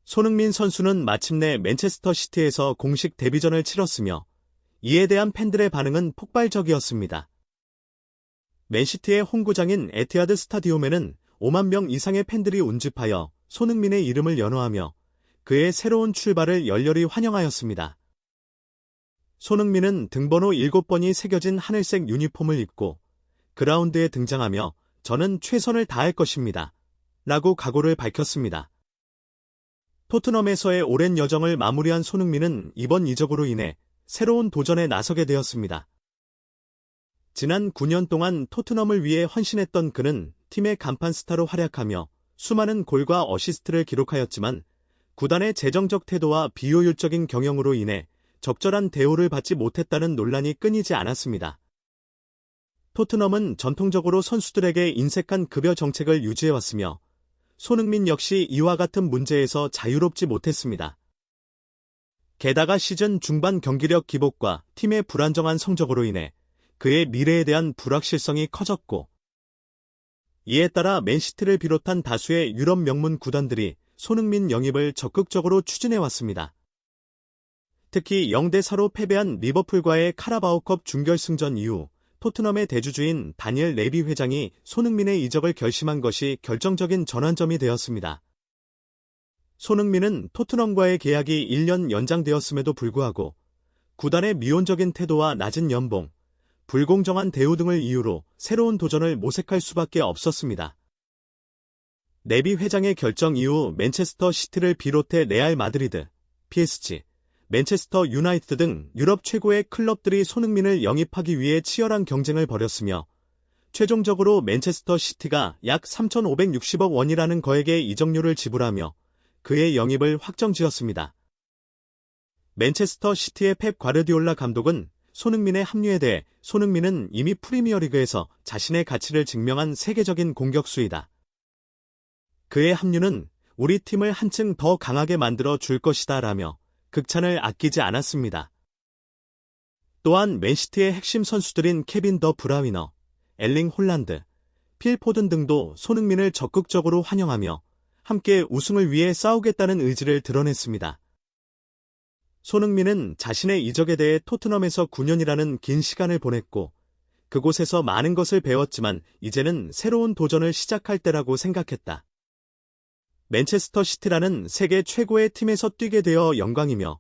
손흥민 선수는 마침내 맨체스터 시티에서 공식 데뷔전을 치렀으며 이에 대한 팬들의 반응은 폭발적이었습니다. 맨시티의 홈구장인 에티하드 스타디움에는 5만 명 이상의 팬들이 운집하여 손흥민의 이름을 연호하며 그의 새로운 출발을 열렬히 환영하였습니다. 손흥민은 등번호 7번이 새겨진 하늘색 유니폼을 입고 그라운드에 등장하며 "저는 최선을 다할 것입니다" 라고 각오를 밝혔습니다. 토트넘에서의 오랜 여정을 마무리한 손흥민은 이번 이적으로 인해 새로운 도전에 나서게 되었습니다. 지난 9년 동안 토트넘을 위해 헌신했던 그는 팀의 간판 스타로 활약하며 수많은 골과 어시스트를 기록하였지만 구단의 재정적 태도와 비효율적인 경영으로 인해 적절한 대우를 받지 못했다는 논란이 끊이지 않았습니다. 토트넘은 전통적으로 선수들에게 인색한 급여 정책을 유지해왔으며 손흥민 역시 이와 같은 문제에서 자유롭지 못했습니다. 게다가 시즌 중반 경기력 기복과 팀의 불안정한 성적으로 인해 그의 미래에 대한 불확실성이 커졌고, 이에 따라 맨시티를 비롯한 다수의 유럽 명문 구단들이 손흥민 영입을 적극적으로 추진해왔습니다. 특히 0대4로 패배한 리버풀과의 카라바오컵 준결승전 이후 토트넘의 대주주인 다니엘 레비 회장이 손흥민의 이적을 결심한 것이 결정적인 전환점이 되었습니다. 손흥민은 토트넘과의 계약이 1년 연장되었음에도 불구하고 구단의 미온적인 태도와 낮은 연봉, 불공정한 대우 등을 이유로 새로운 도전을 모색할 수밖에 없었습니다. 레비 회장의 결정 이후 맨체스터 시티를 비롯해 레알 마드리드, PSG, 맨체스터 유나이티드 등 유럽 최고의 클럽들이 손흥민을 영입하기 위해 치열한 경쟁을 벌였으며 최종적으로 맨체스터 시티가 약 3,560억 원이라는 거액의 이적료를 지불하며 그의 영입을 확정지었습니다. 맨체스터 시티의 펩 과르디올라 감독은 손흥민의 합류에 대해 "손흥민은 이미 프리미어리그에서 자신의 가치를 증명한 세계적인 공격수이다. 그의 합류는 우리 팀을 한층 더 강하게 만들어 줄 것이다" 라며 극찬을 아끼지 않았습니다. 또한 맨시티의 핵심 선수들인 케빈 더 브라위너, 엘링 홀란드, 필 포든 등도 손흥민을 적극적으로 환영하며 함께 우승을 위해 싸우겠다는 의지를 드러냈습니다. 손흥민은 자신의 이적에 대해 토트넘에서 9년이라는 긴 시간을 보냈고 그곳에서 많은 것을 배웠지만 이제는 새로운 도전을 시작할 때라고 생각했다. 맨체스터 시티라는 세계 최고의 팀에서 뛰게 되어 영광이며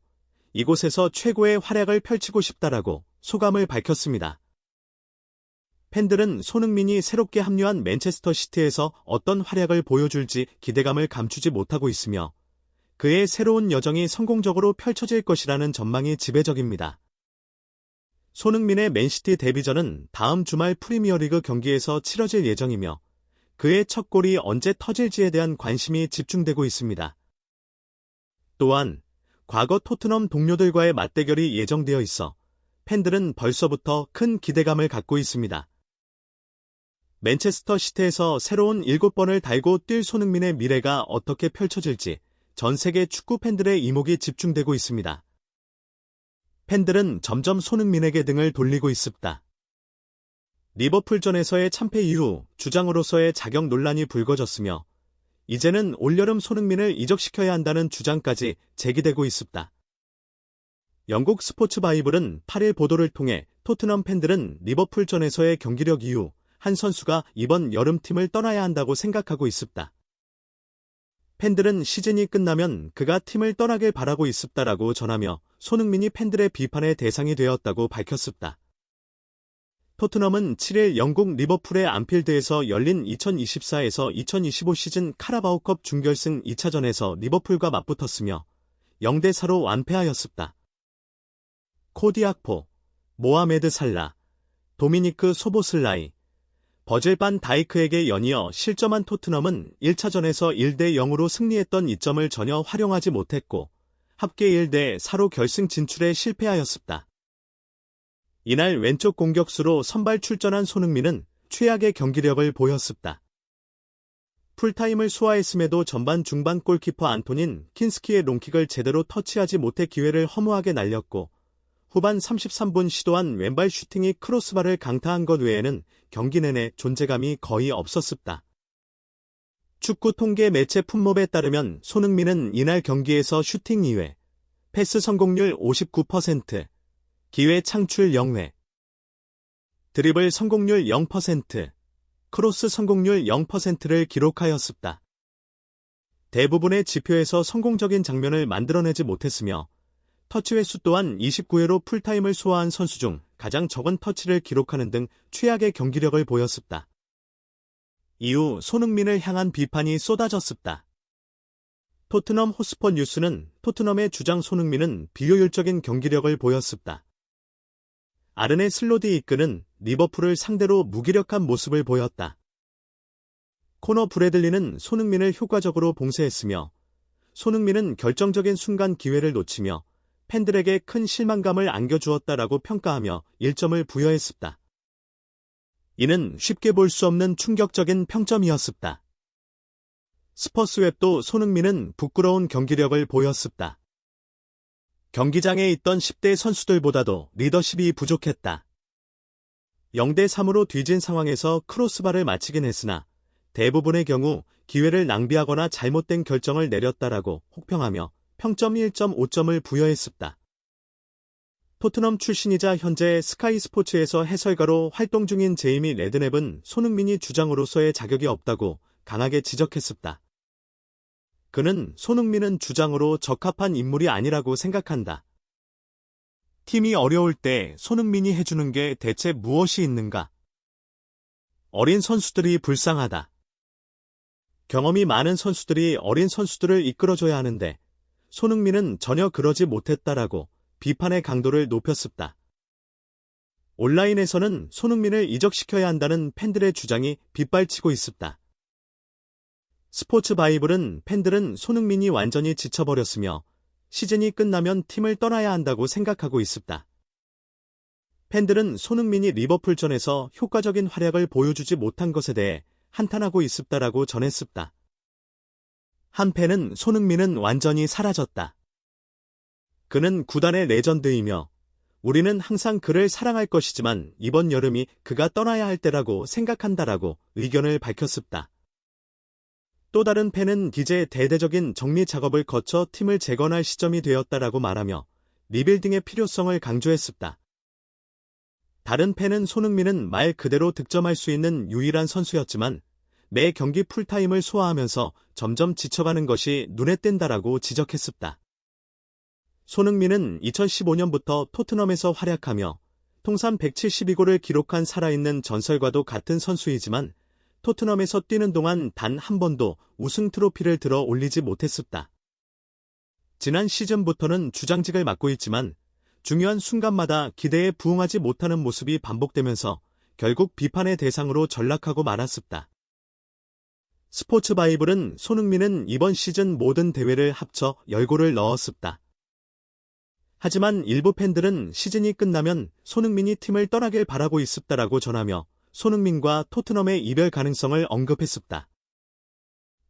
이곳에서 최고의 활약을 펼치고 싶다라고 소감을 밝혔습니다. 팬들은 손흥민이 새롭게 합류한 맨체스터 시티에서 어떤 활약을 보여줄지 기대감을 감추지 못하고 있으며 그의 새로운 여정이 성공적으로 펼쳐질 것이라는 전망이 지배적입니다. 손흥민의 맨시티 데뷔전은 다음 주말 프리미어리그 경기에서 치러질 예정이며 그의 첫 골이 언제 터질지에 대한 관심이 집중되고 있습니다. 또한 과거 토트넘 동료들과의 맞대결이 예정되어 있어 팬들은 벌써부터 큰 기대감을 갖고 있습니다. 맨체스터 시티에서 새로운 7번을 달고 뛸 손흥민의 미래가 어떻게 펼쳐질지 전 세계 축구 팬들의 이목이 집중되고 있습니다. 팬들은 점점 손흥민에게 등을 돌리고 있습니다. 리버풀전에서의 참패 이후 주장으로서의 자격 논란이 불거졌으며 이제는 올여름 손흥민을 이적시켜야 한다는 주장까지 제기되고 있습니다. 영국 스포츠 바이블은 8일 보도를 통해 토트넘 팬들은 리버풀전에서의 경기력 이후 한 선수가 이번 여름팀을 떠나야 한다고 생각하고 있습니다. 팬들은 시즌이 끝나면 그가 팀을 떠나길 바라고 있습니다라고 전하며 손흥민이 팬들의 비판의 대상이 되었다고 밝혔습니다. 토트넘은 7일 영국 리버풀의 안필드에서 열린 2024에서 2025 시즌 카라바오컵 준결승 2차전에서 리버풀과 맞붙었으며 0대4로 완패하였습니다. 코디 악포, 모하메드 살라, 도미니크 소보슬라이, 버질 반 다이크에게 연이어 실점한 토트넘은 1차전에서 1대0으로 승리했던 이점을 전혀 활용하지 못했고 합계 1대4로 결승 진출에 실패하였습니다. 이날 왼쪽 공격수로 선발 출전한 손흥민은 최악의 경기력을 보였습니다. 풀타임을 소화했음에도 전반 중반 골키퍼 안토닌 킨스키의 롱킥을 제대로 터치하지 못해 기회를 허무하게 날렸고 후반 33분 시도한 왼발 슈팅이 크로스바를 강타한 것 외에는 경기 내내 존재감이 거의 없었습니다. 축구 통계 매체 품목에 따르면 손흥민은 이날 경기에서 슈팅 2회, 패스 성공률 59%, 기회 창출 0회, 드리블 성공률 0%, 크로스 성공률 0%를 기록하였습니다. 대부분의 지표에서 성공적인 장면을 만들어내지 못했으며 터치 횟수 또한 29회로 풀타임을 소화한 선수 중 가장 적은 터치를 기록하는 등 최악의 경기력을 보였습니다. 이후 손흥민을 향한 비판이 쏟아졌습니다. 토트넘 호스퍼 뉴스는 토트넘의 주장 손흥민은 비효율적인 경기력을 보였습니다. 아르네 슬롯이 이끄는 리버풀을 상대로 무기력한 모습을 보였다. 코너 브래들리는 손흥민을 효과적으로 봉쇄했으며 손흥민은 결정적인 순간 기회를 놓치며 팬들에게 큰 실망감을 안겨주었다라고 평가하며 1점을 부여했습니다. 이는 쉽게 볼 수 없는 충격적인 평점이었습니다. 스퍼스웹도 손흥민은 부끄러운 경기력을 보였습니다. 경기장에 있던 10대 선수들보다도 리더십이 부족했다. 0대3으로 뒤진 상황에서 크로스바를 맞히긴 했으나 대부분의 경우 기회를 낭비하거나 잘못된 결정을 내렸다라고 혹평하며 평점 1.5점을 부여했습니다. 토트넘 출신이자 현재 스카이 스포츠에서 해설가로 활동 중인 제이미 레드냅은 손흥민이 주장으로서의 자격이 없다고 강하게 지적했습니다. 그는 손흥민은 주장으로 적합한 인물이 아니라고 생각한다. 팀이 어려울 때 손흥민이 해주는 게 대체 무엇이 있는가? 어린 선수들이 불쌍하다. 경험이 많은 선수들이 어린 선수들을 이끌어줘야 하는데 손흥민은 전혀 그러지 못했다라고 비판의 강도를 높였습니다. 온라인에서는 손흥민을 이적시켜야 한다는 팬들의 주장이 빗발치고 있습니다. 스포츠 바이블은 팬들은 손흥민이 완전히 지쳐버렸으며 시즌이 끝나면 팀을 떠나야 한다고 생각하고 있습니다. 팬들은 손흥민이 리버풀전에서 효과적인 활약을 보여주지 못한 것에 대해 한탄하고 있습니다라고 전했습니다. 한 팬은 손흥민은 완전히 사라졌다. 그는 구단의 레전드이며 우리는 항상 그를 사랑할 것이지만 이번 여름이 그가 떠나야 할 때라고 생각한다라고 의견을 밝혔습니다. 또 다른 팬은 이제 대대적인 정리 작업을 거쳐 팀을 재건할 시점이 되었다라고 말하며 리빌딩의 필요성을 강조했습니다. 다른 팬은 손흥민은 말 그대로 득점할 수 있는 유일한 선수였지만 매 경기 풀타임을 소화하면서 점점 지쳐가는 것이 눈에 띈다라고 지적했습니다. 손흥민은 2015년부터 토트넘에서 활약하며 통산 172골을 기록한 살아있는 전설과도 같은 선수이지만 토트넘에서 뛰는 동안 단 한 번도 우승 트로피를 들어 올리지 못했습니다. 지난 시즌부터는 주장직을 맡고 있지만 중요한 순간마다 기대에 부응하지 못하는 모습이 반복되면서 결국 비판의 대상으로 전락하고 말았습니다. 스포츠 바이블은 손흥민은 이번 시즌 모든 대회를 합쳐 10골을 넣었습니다. 하지만 일부 팬들은 시즌이 끝나면 손흥민이 팀을 떠나길 바라고 있습니다라고 전하며 손흥민과 토트넘의 이별 가능성을 언급했습니다.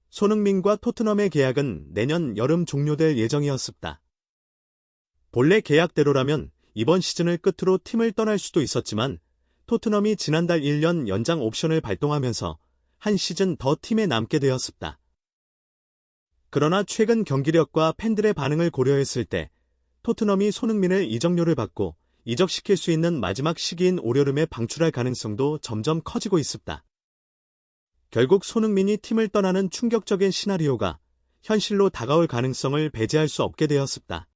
손흥민과 토트넘의 계약은 내년 여름 종료될 예정이었습니다. 본래 계약대로라면 이번 시즌을 끝으로 팀을 떠날 수도 있었지만 토트넘이 지난달 1년 연장 옵션을 발동하면서 한 시즌 더 팀에 남게 되었습니다. 그러나 최근 경기력과 팬들의 반응을 고려했을 때 토트넘이 손흥민을 이적료를 받고 이적시킬 수 있는 마지막 시기인 올여름에 방출할 가능성도 점점 커지고 있습니다. 결국 손흥민이 팀을 떠나는 충격적인 시나리오가 현실로 다가올 가능성을 배제할 수 없게 되었습니다.